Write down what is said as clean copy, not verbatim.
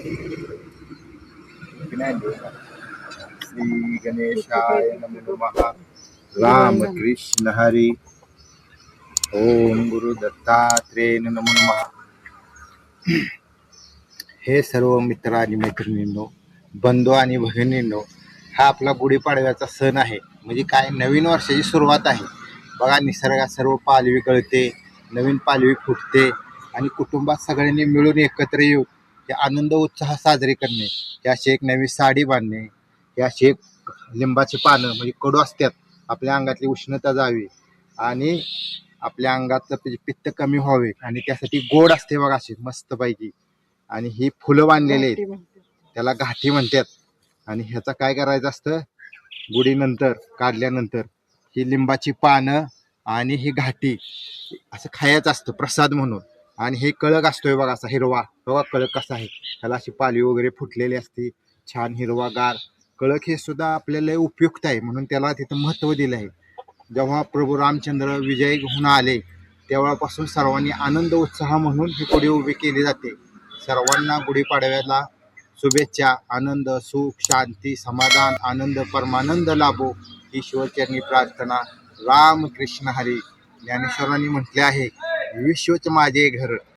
श्री गणेशाय नमो नमः. राम कृष्ण हरी. ओम गुरु दत्तात्रेय नमो नमः. हे सर्व मित्र आणि मैत्रिणींनो, बंधू आणि भगिनींनो, हा आपला गुढीपाडव्याचा सण आहे. म्हणजे काय, नवीन वर्षाची सुरुवात आहे. बघा, निसर्गात सर्व पालवी गळते, नवीन पालवी फुटते आणि कुटुंबात सगळ्यांनी मिळून एकत्र येऊन हे आनंद उत्साह साजरे करणे, हे अशी एक नवी साडी बांधणे, हे अशी एक लिंबाची पानं म्हणजे कडू असतात, आपल्या अंगातली उष्णता जावी आणि आपल्या अंगाचं पित्त कमी व्हावे आणि त्यासाठी गोड असते बघा अशी मस्तपैकी. आणि ही फुलं बांधलेली आहेत, त्याला घाटी म्हणतात. आणि ह्याचा काय करायचं असतं, गुढीनंतर काढल्यानंतर ही लिंबाची पानं आणि ही घाटी असं खायचं असतं प्रसाद म्हणून. आणि हे कळक असतोय बघा असा हिरवा, बघा कळक कसा आहे, त्याला अशी पालवी वगैरे फुटलेली असते, छान हिरवागार कळक. हे सुद्धा आपल्याला उपयुक्त आहे म्हणून त्याला तिथं महत्त्व दिलं आहे. जेव्हा प्रभू रामचंद्र विजय घेऊन आले तेव्हापासून सर्वांनी आनंद उत्साह म्हणून ही गुढी उभी केली जाते. सर्वांना गुढीपाडव्याला शुभेच्छा. आनंद, सुख, शांती, समाधान, आनंद, परमानंद लाभो ही शिवचरणी प्रार्थना. राम कृष्ण हरी. ज्ञानेश्वरांनी म्हटले आहे, विश्वच माझे घर.